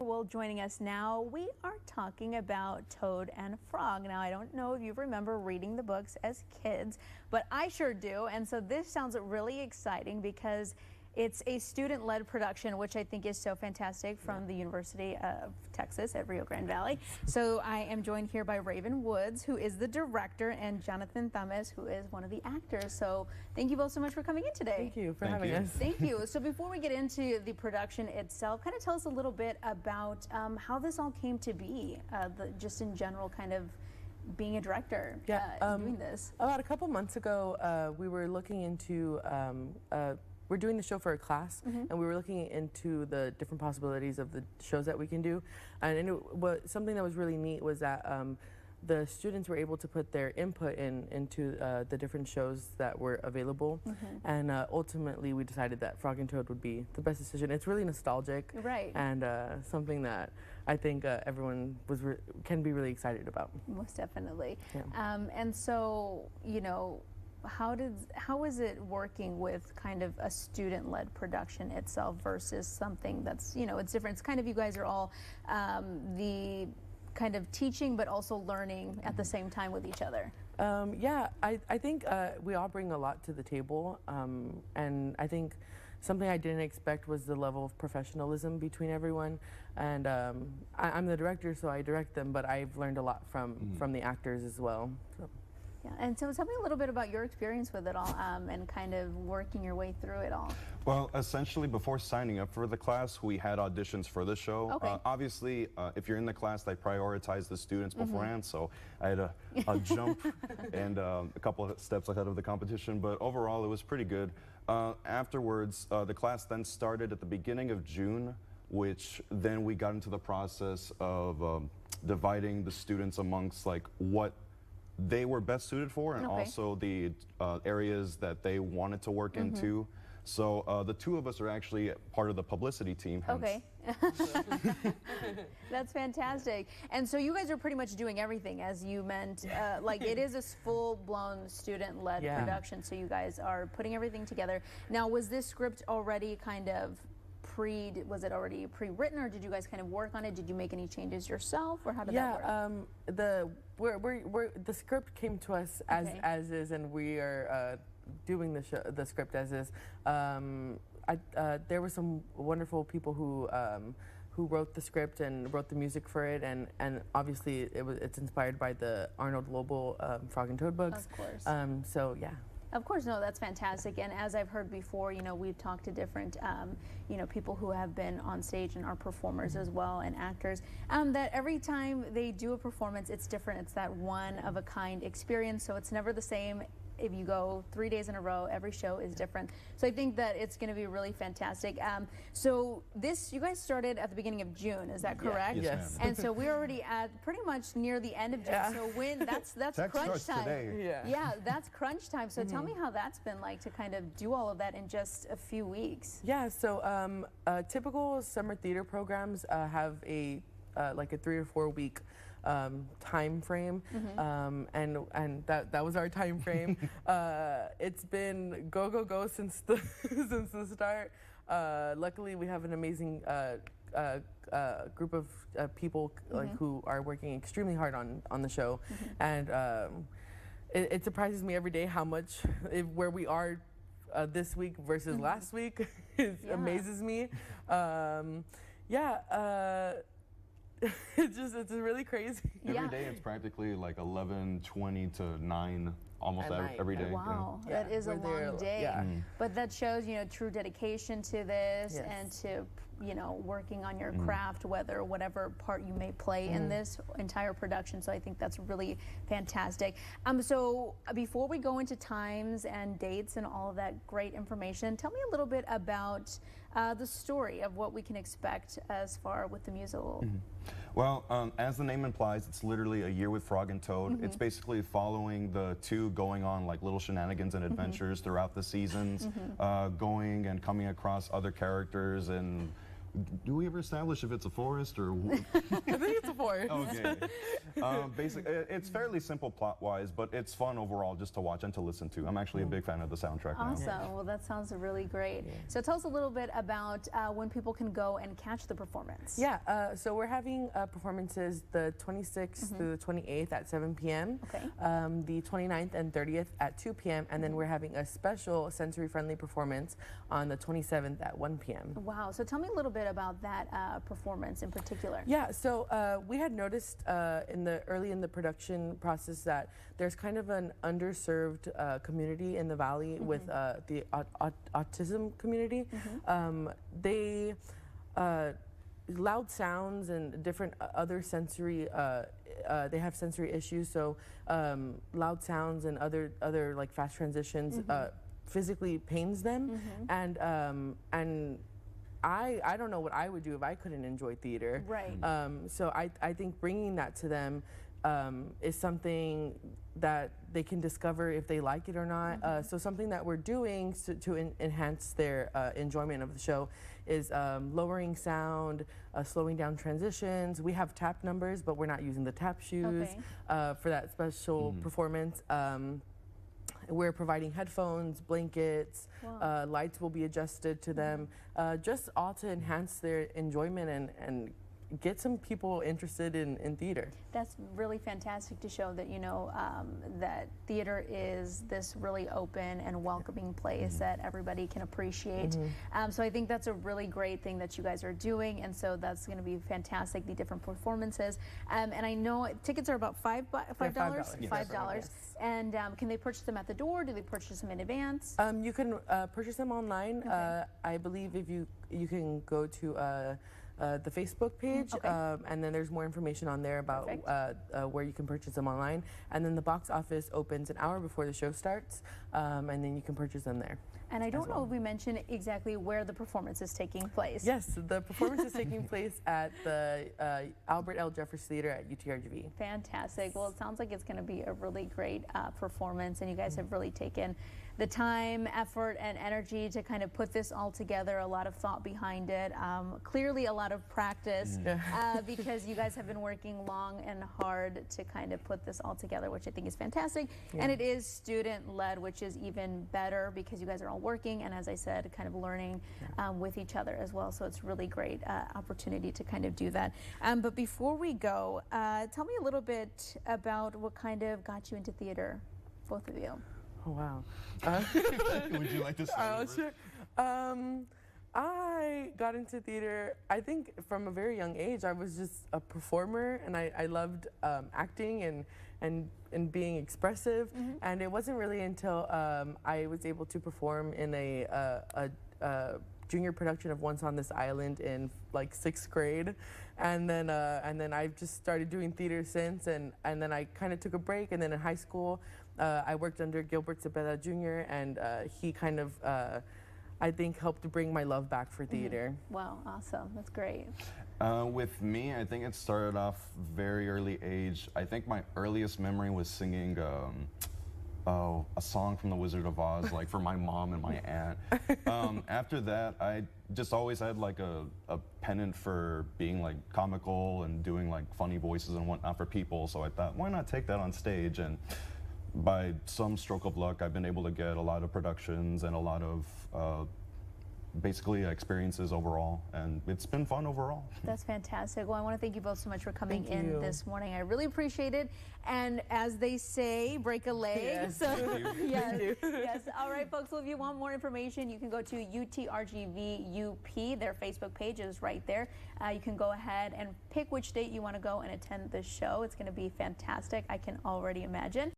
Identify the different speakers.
Speaker 1: Well, joining us now, we are talking about Toad and Frog. Now, I don't know if you remember reading the books as kids, but I sure do. And so this sounds really exciting because it's a student-led production, which I think is so fantastic, from the University of Texas at Rio Grande Valley. So I am joined here by Raven Woods, who is the director, and Jonathan Thomas, who is one of the actors. So thank you both so much for coming in today.
Speaker 2: Thank you for having us.
Speaker 1: Thank you. So before we get into the production itself, kind of tell us a little bit about how this all came to be, just in general, kind of being a director, doing this.
Speaker 2: About a couple months ago, we were looking into we're doing the show for a class, and we were looking into the different possibilities of the shows that we can do. And something that was really neat was that the students were able to put their input into the different shows that were available. And ultimately, we decided that Frog and Toad would be the best decision. It's really nostalgic,
Speaker 1: Right.
Speaker 2: and something that I think everyone can be really excited about.
Speaker 1: Most definitely.
Speaker 2: Yeah.
Speaker 1: And so, you know, how is it working with kind of a student-led production itself versus something that's, you know, it's different? It's kind of, you guys are all the kind of teaching but also learning at the same time with each other.
Speaker 2: Yeah, I think we all bring a lot to the table, and I think something I didn't expect was the level of professionalism between everyone. And I'm the director, so I direct them, but I've learned a lot from the actors as well. So.
Speaker 1: Yeah, and so tell me a little bit about your experience with it all, and kind of working your way through it all.
Speaker 3: Well, essentially, before signing up for the class, we had auditions for the show.
Speaker 1: Okay.
Speaker 3: Obviously, if you're in the class, they prioritize the students beforehand, so I had a jump and a couple of steps ahead of the competition, but overall, it was pretty good. Afterwards, the class then started at the beginning of June, which then we got into the process of dividing the students amongst like what they were best suited for, and also the areas that they wanted to work into. So the two of us are actually part of the publicity team. Hence.
Speaker 1: Okay. That's fantastic. And so you guys are pretty much doing everything, as you meant. Like, it is a full-blown student-led production, so you guys are putting everything together. Now, was this script already kind of was it already pre-written, or did you guys kind of work on it? Did you make any changes yourself, or how did that work?
Speaker 2: The script came to us as is, and we are doing the script as is. There were some wonderful people who wrote the script and wrote the music for it, and obviously it's inspired by the Arnold Lobel Frog and Toad books.
Speaker 1: Of course.
Speaker 2: So yeah.
Speaker 1: Of course, no, that's fantastic. And as I've heard before, you know, we've talked to different, you know, people who have been on stage and are performers as well, and actors, that every time they do a performance, it's different. It's that one-of-a-kind experience, so it's never the same. If you go 3 days in a row, every show is different. So I think that it's going to be really fantastic. So you guys started at the beginning of June, is that correct?
Speaker 2: Yes.
Speaker 1: And so we're already at pretty much near the end of June. So that's crunch time.
Speaker 3: Today.
Speaker 1: Yeah, that's crunch time. So tell me how that's been like to kind of do all of that in just a few weeks.
Speaker 2: Yeah. So typical summer theater programs have like a 3 or 4 week time frame, and that was our time frame. It's been go since the since the start. Luckily, we have an amazing group of people who are working extremely hard on the show, and it surprises me every day how much where we are this week versus last week. It amazes me. It's really crazy.
Speaker 3: Every day it's practically like 11:20 to 9 almost every day.
Speaker 1: Wow, that is a long day. But that shows, you know, true dedication to this and to, you know, working on your craft, whatever part you may play in this entire production. So I think that's really fantastic. So before we go into times and dates and all of that great information, tell me a little bit about the story of what we can expect as far with the musical.
Speaker 3: Well, as the name implies, it's literally A Year with Frog and Toad. It's basically following the two going on like little shenanigans and adventures throughout the seasons, going and coming across other characters and do we ever establish if it's a forest or?
Speaker 2: I think it's a forest.
Speaker 3: Okay. It's fairly simple plot-wise, but it's fun overall just to watch and to listen to. I'm actually a big fan of the soundtrack now.
Speaker 1: Awesome. Well, that sounds really great. So tell us a little bit about when people can go and catch the performance.
Speaker 2: Yeah, so we're having performances the 26th through the 28th at 7 p.m.,
Speaker 1: Okay.
Speaker 2: The 29th and 30th at 2 p.m., and then we're having a special sensory-friendly performance on the 27th at 1 p.m.
Speaker 1: Wow. So tell me a little bit about that performance in particular.
Speaker 2: Yeah, so we had noticed early in the production process that there's kind of an underserved community in the Valley with the autism community. They loud sounds and different other sensory they have sensory issues, so loud sounds and other like fast transitions physically pains them, and I don't know what I would do if I couldn't enjoy theater.
Speaker 1: Right.
Speaker 2: So I think bringing that to them is something that they can discover if they like it or not. So something that we're doing to enhance their enjoyment of the show is lowering sound, slowing down transitions. We have tap numbers, but we're not using the tap shoes for that special performance. We're providing headphones, blankets, lights will be adjusted to them, just all to enhance their enjoyment and get some people interested in theater.
Speaker 1: That's really fantastic to show that, you know, that theater is this really open and welcoming place that everybody can appreciate. So I think that's a really great thing that you guys are doing, and so that's going to be fantastic, the different performances. And I know tickets are about $5. $5.
Speaker 2: Yes.
Speaker 1: And can they purchase them at the door? Do they purchase them in advance?
Speaker 2: You can purchase them online. I believe if you can go to the Facebook page, and then there's more information on there about where you can purchase them online. And then the box office opens an hour before the show starts, and then you can purchase them there.
Speaker 1: And I don't know if we mentioned exactly where the performance is taking place.
Speaker 2: Yes, the performance is taking place at the Albert L. Jeffers Theater at UTRGV.
Speaker 1: Fantastic. Well, it sounds like it's going to be a really great performance, and you guys have really taken the time, effort, and energy to kind of put this all together, a lot of thought behind it, clearly a lot of practice, because you guys have been working long and hard to kind of put this all together, which I think is fantastic. And it is student-led, which is even better because you guys are all working and, as I said, kind of learning with each other as well. So it's really great opportunity to kind of do that. But before we go, tell me a little bit about what kind of got you into theater, both of you.
Speaker 2: Oh, wow.
Speaker 3: Would you like to say?
Speaker 2: Sure. I got into theater, I think from a very young age. I was just a performer, and I loved acting and being expressive. And it wasn't really until I was able to perform in a junior production of Once on This Island in like 6th grade, and then I've just started doing theater since, and then I kind of took a break, and then in high school I worked under Gilbert Cepeda Jr., and he kind of I think helped to bring my love back for theater.
Speaker 1: Wow, awesome. That's great.
Speaker 3: With me, I think it started off very early age. I think my earliest memory was singing a song from The Wizard of Oz, like for my mom and my aunt. After that, I just always had like a pennant for being like comical and doing like funny voices and whatnot for people. So I thought, why not take that on stage? And by some stroke of luck, I've been able to get a lot of productions and a lot of basically experiences overall, and it's been fun overall.
Speaker 1: That's fantastic. Well, I want to thank you both so much for coming in this morning. I really appreciate it. And as they say, break a leg.
Speaker 2: Yes.
Speaker 1: So, yes,
Speaker 2: Thank you.
Speaker 1: yes. All right, folks. Well, if you want more information, you can go to UTRGV UP. Their Facebook page is right there. You can go ahead and pick which date you want to go and attend the show. It's going to be fantastic. I can already imagine.